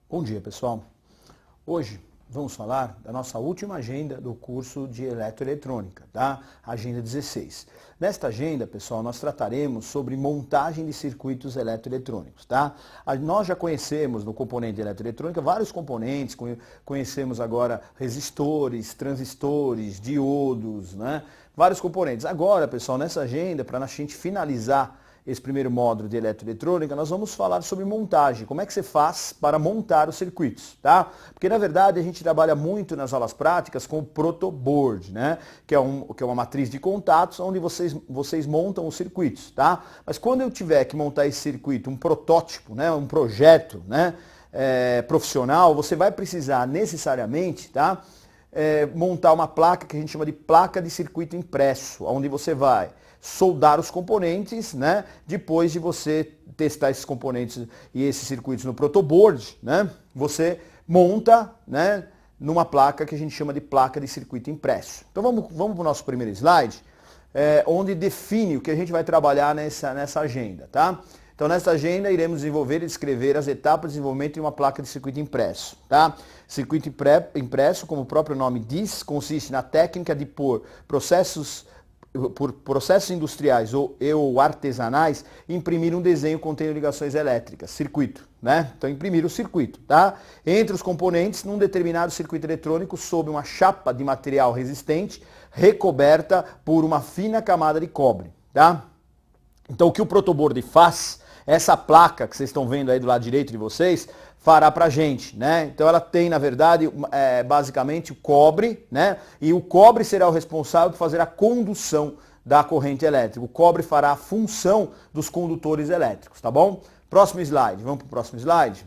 Bom dia, pessoal. Hoje vamos falar da nossa última agenda do curso de Eletroeletrônica, tá? Agenda 16. Nesta agenda, pessoal, nós trataremos sobre montagem de circuitos eletroeletrônicos, tá? Nós já conhecemos no componente de eletroeletrônica vários componentes, conhecemos agora resistores, transistores, diodos, né? Vários componentes. Agora, pessoal, nessa agenda, para a gente finalizar esse primeiro módulo de eletroeletrônica, nós vamos falar sobre montagem, como é que você faz para montar os circuitos, tá? Porque na verdade a gente trabalha muito nas aulas práticas com o protoboard, né? Que é uma matriz de contatos onde vocês montam os circuitos, tá? Mas quando eu tiver que montar esse circuito, um protótipo, né? Um projeto, né? Profissional, você vai precisar necessariamente, tá? Montar uma placa que a gente chama de placa de circuito impresso, onde você vai soldar os componentes, né? Depois de você testar esses componentes e esses circuitos no protoboard, né? Você monta, né? Numa placa que a gente chama de placa de circuito impresso. Então vamos para o nosso primeiro slide, onde define o que a gente vai trabalhar nessa agenda, tá? Então nessa agenda iremos desenvolver e descrever as etapas de desenvolvimento de uma placa de circuito impresso, tá? Circuito impresso, como o próprio nome diz, consiste na técnica de por processos industriais ou artesanais, imprimir um desenho contendo ligações elétricas, circuito, né? Então imprimir o circuito, tá? Entre os componentes num determinado circuito eletrônico sob uma chapa de material resistente recoberta por uma fina camada de cobre, tá? Então o que o protoboard faz, essa placa que vocês estão vendo aí do lado direito de vocês, fará pra gente, né? Então ela tem, na verdade, basicamente o cobre, né? E o cobre será o responsável por fazer a condução da corrente elétrica. O cobre fará a função dos condutores elétricos, tá bom? Próximo slide, vamos pro próximo slide?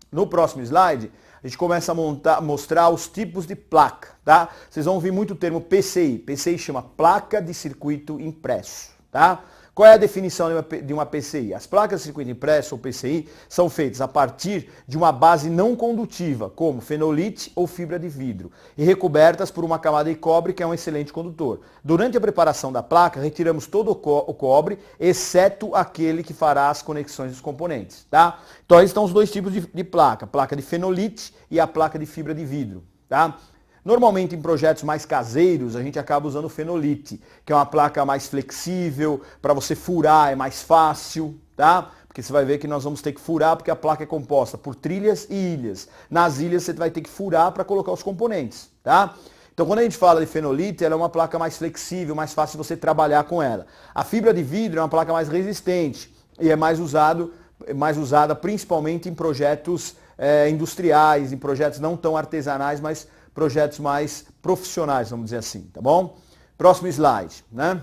No próximo slide, a gente começa a mostrar os tipos de placa, tá? Vocês vão ouvir muito o termo PCI. PCI chama placa de circuito impresso, tá? Qual é a definição de uma PCI? As placas de circuito impresso, ou PCI, são feitas a partir de uma base não condutiva, como fenolite ou fibra de vidro, e recobertas por uma camada de cobre, que é um excelente condutor. Durante a preparação da placa, retiramos todo o cobre, exceto aquele que fará as conexões dos componentes, tá? Então aí estão os dois tipos de placa, a placa de fenolite e a placa de fibra de vidro, tá? Normalmente em projetos mais caseiros a gente acaba usando o fenolite, que é uma placa mais flexível, para você furar é mais fácil, tá? Porque você vai ver que nós vamos ter que furar porque a placa é composta por trilhas e ilhas. Nas ilhas você vai ter que furar para colocar os componentes, tá? Então quando a gente fala de fenolite, ela é uma placa mais flexível, mais fácil de você trabalhar com ela. A fibra de vidro é uma placa mais resistente e é mais usada principalmente em projetos industriais, em projetos não tão artesanais, mas projetos mais profissionais, vamos dizer assim, tá bom? Próximo slide, né?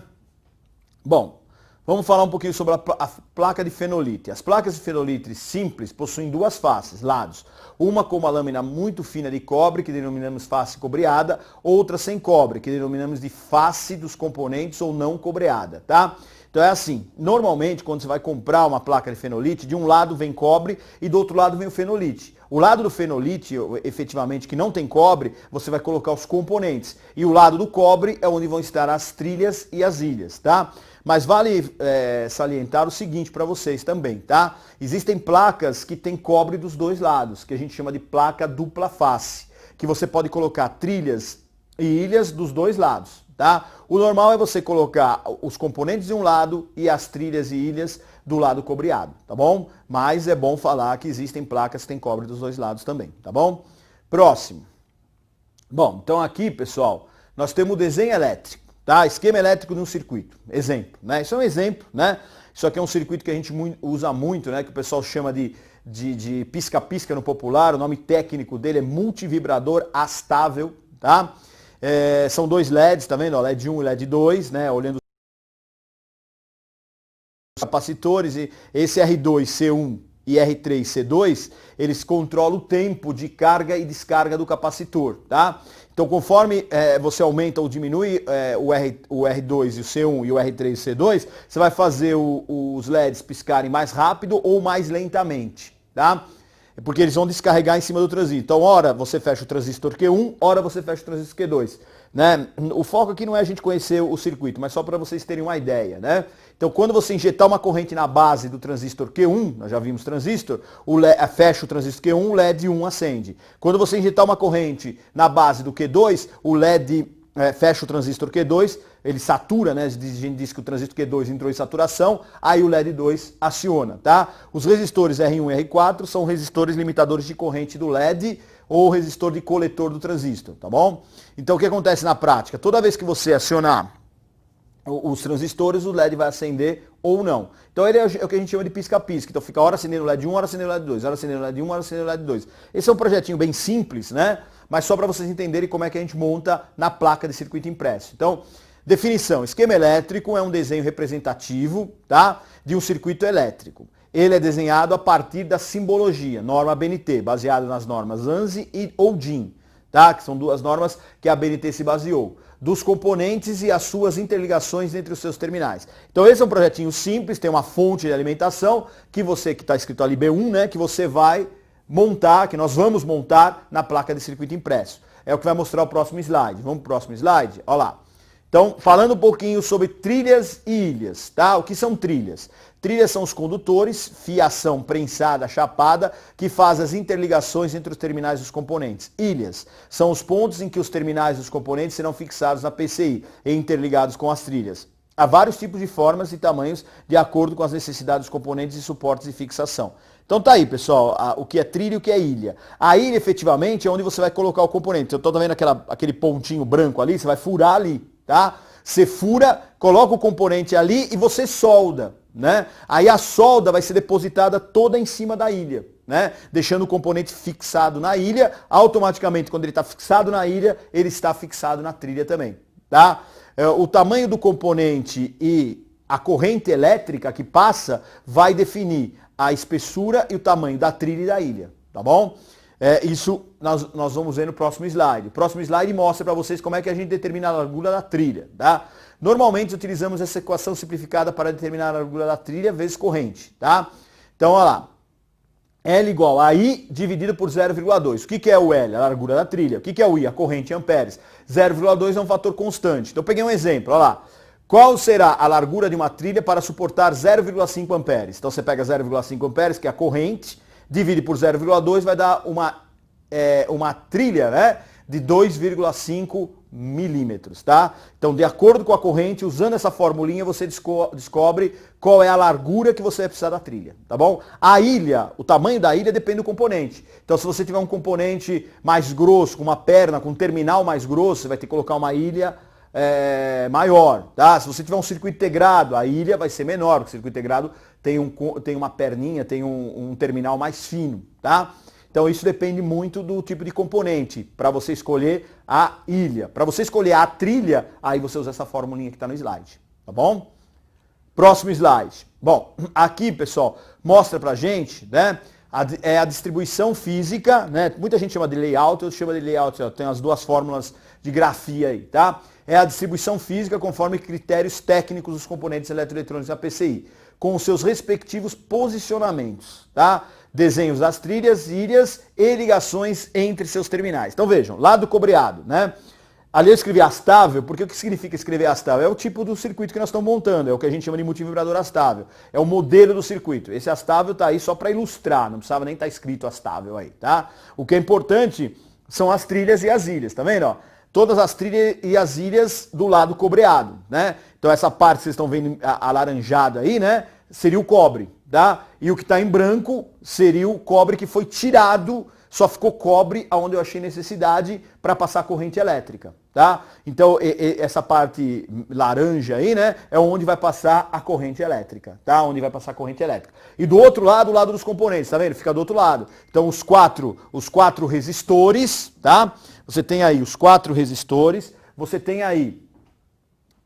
Bom, vamos falar um pouquinho sobre a placa de fenolite. As placas de fenolite simples possuem duas faces, lados. Uma com uma lâmina muito fina de cobre, que denominamos face cobreada, outra sem cobre, que denominamos de face dos componentes ou não cobreada, tá? Então é assim, normalmente quando você vai comprar uma placa de fenolite, de um lado vem cobre e do outro lado vem o fenolite. O lado do fenolite, efetivamente, que não tem cobre, você vai colocar os componentes. E o lado do cobre é onde vão estar as trilhas e as ilhas, tá? Mas vale salientar o seguinte para vocês também, tá? Existem placas que tem cobre dos dois lados, que a gente chama de placa dupla face, que você pode colocar trilhas e ilhas dos dois lados, tá? O normal é você colocar os componentes de um lado e as trilhas e ilhas do lado cobreado, tá bom? Mas é bom falar que existem placas que têm cobre dos dois lados também, tá bom? Próximo. Bom, então aqui, pessoal, nós temos o desenho elétrico, tá? Esquema elétrico de um circuito. Exemplo, né? Isso é um exemplo, né? Isso aqui é um circuito que a gente usa muito, né? Que o pessoal chama de pisca-pisca no popular. O nome técnico dele é multivibrador astável, tá? São dois LEDs, tá vendo? LED 1 e LED 2, né? Olhando os capacitores, e esse R2C1 e R3C2, eles controlam o tempo de carga e descarga do capacitor, tá? Então conforme você aumenta ou diminui o R2 e o C1 e o R3 e o C2, você vai fazer os LEDs piscarem mais rápido ou mais lentamente, tá? Porque eles vão descarregar em cima do transistor. Então, ora você fecha o transistor Q1, ora você fecha o transistor Q2. Né? O foco aqui não é a gente conhecer o circuito, mas só para vocês terem uma ideia. Né? Então, quando você injetar uma corrente na base do transistor Q1, nós já vimos transistor, fecha o transistor Q1, o LED 1 acende. Quando você injetar uma corrente na base do Q2, o LED fecha o transistor Q2, ele satura, né? A gente diz que o transistor Q2 entrou em saturação, aí o LED 2 aciona, tá? Os resistores R1 e R4 são resistores limitadores de corrente do LED ou resistor de coletor do transistor, tá bom? Então o que acontece na prática? Toda vez que você acionar os transistores, o LED vai acender ou não. Então ele é o que a gente chama de pisca-pisca. Então fica hora acendendo o LED 1, hora acendendo o LED 2, hora acendendo o LED 1, hora acendendo o LED 2. Esse é um projetinho bem simples, né? Mas só para vocês entenderem como é que a gente monta na placa de circuito impresso. Então, definição, esquema elétrico é um desenho representativo, tá, de um circuito elétrico. Ele é desenhado a partir da simbologia, norma BNT, baseado nas normas ANSI ou DIN, tá, que são duas normas que a BNT se baseou, dos componentes e as suas interligações entre os seus terminais. Então esse é um projetinho simples, tem uma fonte de alimentação, que está escrito ali B1, né, que você vai montar, que nós vamos montar na placa de circuito impresso. É o que vai mostrar o próximo slide. Vamos para o próximo slide? Olha lá. Então, falando um pouquinho sobre trilhas e ilhas, tá? O que são trilhas? Trilhas são os condutores, fiação prensada, chapada, que faz as interligações entre os terminais dos componentes. Ilhas são os pontos em que os terminais dos componentes serão fixados na PCI e interligados com as trilhas. Há vários tipos de formas e tamanhos de acordo com as necessidades dos componentes e suportes de fixação. Então tá aí, pessoal, o que é trilha e o que é ilha. A ilha, efetivamente, é onde você vai colocar o componente. Eu tô vendo aquele pontinho branco ali, você vai furar ali, tá? Você fura, coloca o componente ali e você solda, né? Aí a solda vai ser depositada toda em cima da ilha, né? Deixando o componente fixado na ilha, automaticamente, quando ele está fixado na ilha, ele está fixado na trilha também, tá? O tamanho do componente e a corrente elétrica que passa vai definir a espessura e o tamanho da trilha e da ilha, tá bom? Isso nós vamos ver no próximo slide. O próximo slide mostra para vocês como é que a gente determina a largura da trilha, tá? Normalmente utilizamos essa equação simplificada para determinar a largura da trilha vezes corrente, tá? Então, olha lá. L igual a I dividido por 0,2. O que é o L? A largura da trilha. O que é o I? A corrente em amperes. 0,2 é um fator constante. Então, eu peguei um exemplo, olha lá. Qual será a largura de uma trilha para suportar 0,5 amperes? Então, você pega 0,5 amperes, que é a corrente, divide por 0,2, vai dar uma trilha, né, de 2,5 milímetros, tá? Então, de acordo com a corrente, usando essa formulinha, você descobre qual é a largura que você vai precisar da trilha, tá bom? A ilha, o tamanho da ilha depende do componente. Então, se você tiver um componente mais grosso, com uma perna, com um terminal mais grosso, você vai ter que colocar uma ilha maior, tá? Se você tiver um circuito integrado, a ilha vai ser menor, porque o circuito integrado tem uma perninha, tem um terminal mais fino, tá? Então isso depende muito do tipo de componente, para você escolher a ilha. Para você escolher a trilha, aí você usa essa formulinha que está no slide, tá bom? Próximo slide. Bom, aqui, pessoal, mostra pra gente, né, a distribuição física, né? Muita gente chama de layout, eu chamo de layout, ó, tem as duas fórmulas de grafia aí, tá? É a distribuição física conforme critérios técnicos dos componentes eletroeletrônicos da PCI, com os seus respectivos posicionamentos, tá? Desenhos das trilhas, ilhas e ligações entre seus terminais. Então vejam, lado cobreado, né? Ali eu escrevi astável, porque o que significa escrever astável? É o tipo do circuito que nós estamos montando, é o que a gente chama de multivibrador astável. É o modelo do circuito. Esse astável está aí só para ilustrar, não precisava nem estar escrito astável aí, tá? O que é importante são as trilhas e as ilhas, tá vendo, ó? Todas as trilhas e as ilhas do lado cobreado, né? Então essa parte que vocês estão vendo alaranjada aí, né? Seria o cobre, tá? E o que está em branco seria o cobre que foi tirado, só ficou cobre aonde eu achei necessidade para passar corrente elétrica, tá? Então essa parte laranja aí, né? É onde vai passar a corrente elétrica, tá? Onde vai passar a corrente elétrica. E do outro lado, o lado dos componentes, tá vendo? Fica do outro lado. Então os quatro resistores, tá? Você tem aí os 4 resistores, você tem aí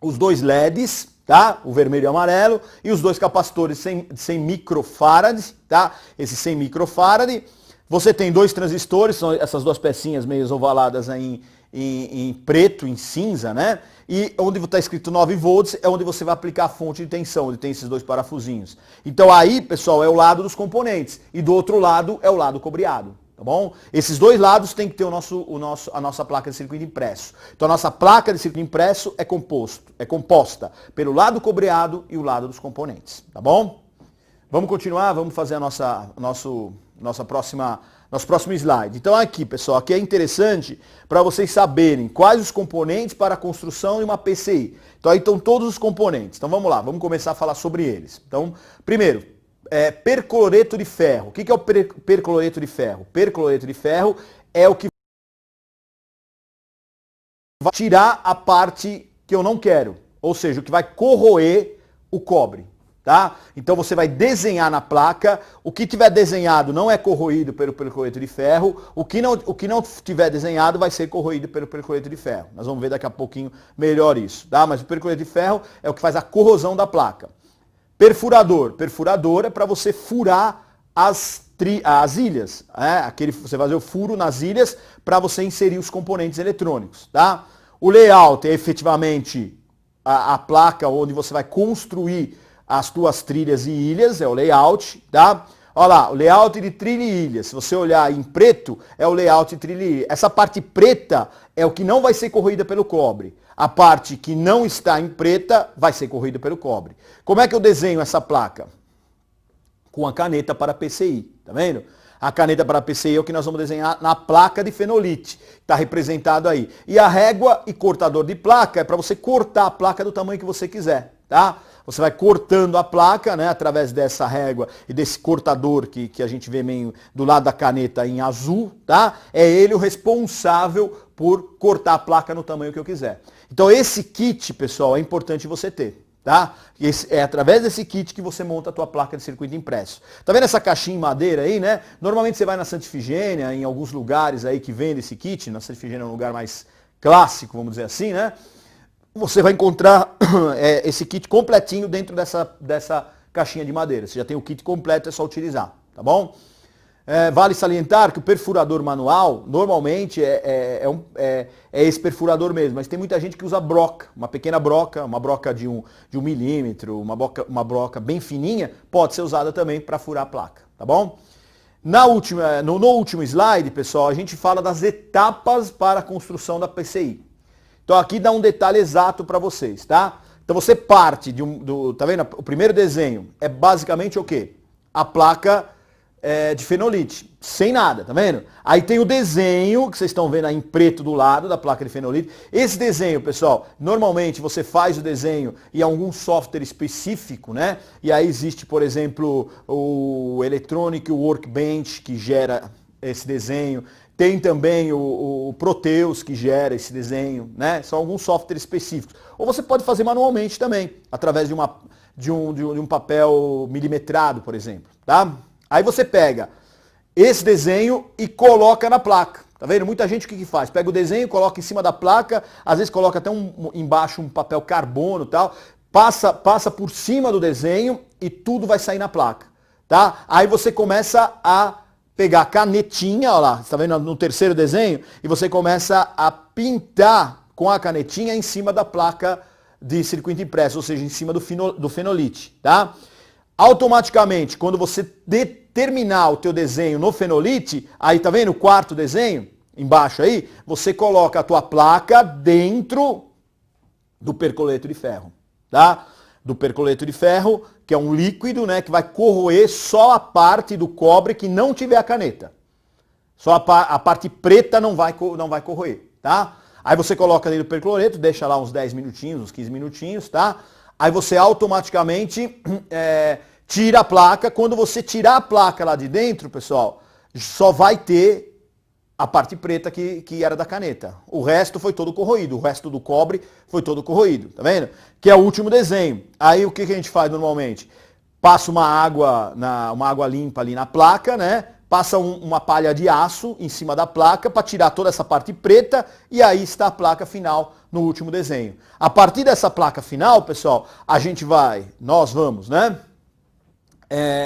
os 2 LEDs, tá? O vermelho e o amarelo, e os 2 capacitores 100 microfarad, tá? Esse 100 microfarad, Você tem dois transistores, são essas duas pecinhas meio ovaladas em preto, em cinza, né? E onde está escrito 9 volts é onde você vai aplicar a fonte de tensão, onde tem esses dois parafusinhos. Então aí, pessoal, é o lado dos componentes. E do outro lado é o lado cobreado. Tá bom? Esses dois lados tem que ter a nossa placa de circuito impresso. Então a nossa placa de circuito impresso é composta pelo lado cobreado e o lado dos componentes. Tá bom? Vamos continuar, vamos fazer nosso próximo slide. Então aqui, pessoal, aqui é interessante para vocês saberem quais os componentes para a construção de uma PCI. Então aí estão todos os componentes. Então vamos lá, vamos começar a falar sobre eles. Então, primeiro, percloreto de ferro. O que é o percloreto de ferro? Percloreto de ferro é o que vai tirar a parte que eu não quero, ou seja, o que vai corroer o cobre. Tá? Então você vai desenhar na placa, o que tiver desenhado não é corroído pelo percloreto de ferro, o que não tiver desenhado vai ser corroído pelo percloreto de ferro. Nós vamos ver daqui a pouquinho melhor isso, tá? Mas o percloreto de ferro é o que faz a corrosão da placa. Perfurador é para você furar as ilhas, você fazer o furo nas ilhas para você inserir os componentes eletrônicos, tá? O layout é efetivamente a placa onde você vai construir as tuas trilhas e ilhas, é o layout, tá? Olha lá, o layout de trilha e ilha. Se você olhar em preto, é o layout de trilha e ilha. Essa parte preta é o que não vai ser corroída pelo cobre. A parte que não está em preta vai ser corroída pelo cobre. Como é que eu desenho essa placa? Com a caneta para PCI, tá vendo? A caneta para PCI é o que nós vamos desenhar na placa de fenolite. Está representado aí. E a régua e cortador de placa é para você cortar a placa do tamanho que você quiser, tá? Você vai cortando a placa, né, através dessa régua e desse cortador que a gente vê meio do lado da caneta em azul, tá? É ele o responsável por cortar a placa no tamanho que eu quiser. Então esse kit, pessoal, é importante você ter, tá? É através desse kit que você monta a tua placa de circuito impresso. Tá vendo essa caixinha em madeira aí, né? Normalmente você vai na Santa Efigênia, em alguns lugares aí que vende esse kit, na Santa Efigênia é um lugar mais clássico, vamos dizer assim, né? Você vai encontrar esse kit completinho dentro dessa caixinha de madeira. Você já tem o kit completo, é só utilizar, tá bom? Vale salientar que o perfurador manual, normalmente, é esse perfurador mesmo, mas tem muita gente que usa broca, uma pequena broca, uma broca de 1 milímetro, uma broca bem fininha, pode ser usada também para furar a placa, tá bom? No último slide, pessoal, a gente fala das etapas para a construção da PCI. Então aqui dá um detalhe exato para vocês, tá? Então você parte tá vendo? O primeiro desenho é basicamente o quê? A placa de fenolite, sem nada, tá vendo? Aí tem o desenho, que vocês estão vendo aí em preto do lado da placa de fenolite. Esse desenho, pessoal, normalmente você faz o desenho em algum software específico, né? E aí existe, por exemplo, o Electronic Workbench, que gera esse desenho. Tem também o Proteus, que gera esse desenho, né? São alguns softwares específicos. Ou você pode fazer manualmente também, através de um papel milimetrado, por exemplo, tá? Aí você pega esse desenho e coloca na placa. Tá vendo? Muita gente o que faz? Pega o desenho, coloca em cima da placa, às vezes coloca até embaixo um papel carbono e tal, passa por cima do desenho e tudo vai sair na placa, tá? Aí você começa a pegar a canetinha, olha lá, você está vendo no terceiro desenho, e você começa a pintar com a canetinha em cima da placa de circuito impresso, ou seja, em cima do fenolite, tá? Automaticamente, quando você terminar o teu desenho no fenolite, aí tá vendo o quarto desenho, embaixo aí, você coloca a tua placa dentro do percloreto de ferro, tá? Do percloreto de ferro, que é um líquido, né, que vai corroer só a parte do cobre que não tiver a caneta. Só a parte preta não vai corroer, tá? Aí você coloca dentro do percloreto, deixa lá uns 10 minutinhos, uns 15 minutinhos, tá? Aí você automaticamente tira a placa. Quando você tirar a placa lá de dentro, pessoal, só vai ter a parte preta que era da caneta. O resto foi todo corroído, o resto do cobre foi todo corroído, tá vendo? Que é o último desenho. Aí o que a gente faz normalmente? Passa uma água limpa ali na placa, né? Passa uma palha de aço em cima da placa para tirar toda essa parte preta e aí está a placa final no último desenho. A partir dessa placa final, pessoal, nós vamos, né?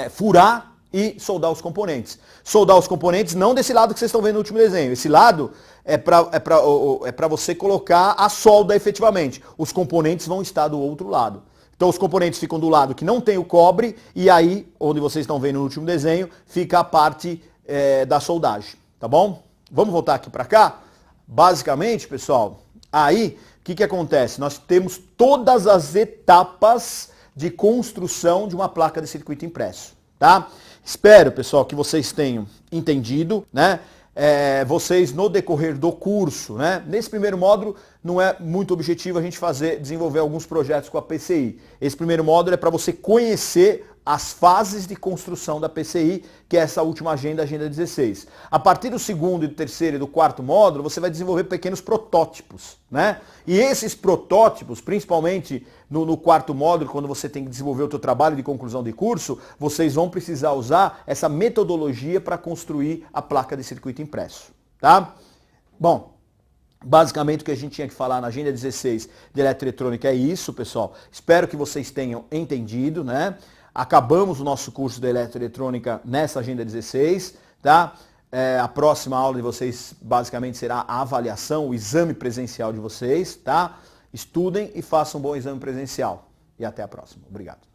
Furar e soldar os componentes. Soldar os componentes não desse lado que vocês estão vendo no último desenho. Esse lado é para você colocar a solda efetivamente. Os componentes vão estar do outro lado. Então os componentes ficam do lado que não tem o cobre e aí, onde vocês estão vendo no último desenho, fica a parte da soldagem, tá bom? Vamos voltar aqui para cá? Basicamente, pessoal, aí o que acontece? Nós temos todas as etapas de construção de uma placa de circuito impresso, tá? Espero, pessoal, que vocês tenham entendido, né? Vocês no decorrer do curso, né? Nesse primeiro módulo não é muito objetivo a gente desenvolver alguns projetos com a PCI. Esse primeiro módulo é para você conhecer as fases de construção da PCI, que é essa última agenda, a agenda 16. A partir do segundo, do terceiro e do quarto módulo, você vai desenvolver pequenos protótipos, né? E esses protótipos, principalmente no quarto módulo, quando você tem que desenvolver o seu trabalho de conclusão de curso, vocês vão precisar usar essa metodologia para construir a placa de circuito impresso, tá? Bom, basicamente o que a gente tinha que falar na agenda 16 de eletroeletrônica é isso, pessoal. Espero que vocês tenham entendido, né? Acabamos o nosso curso de eletroeletrônica nessa agenda 16, tá? A próxima aula de vocês basicamente será a avaliação, o exame presencial de vocês, tá? Estudem e façam um bom exame presencial. E até a próxima. Obrigado.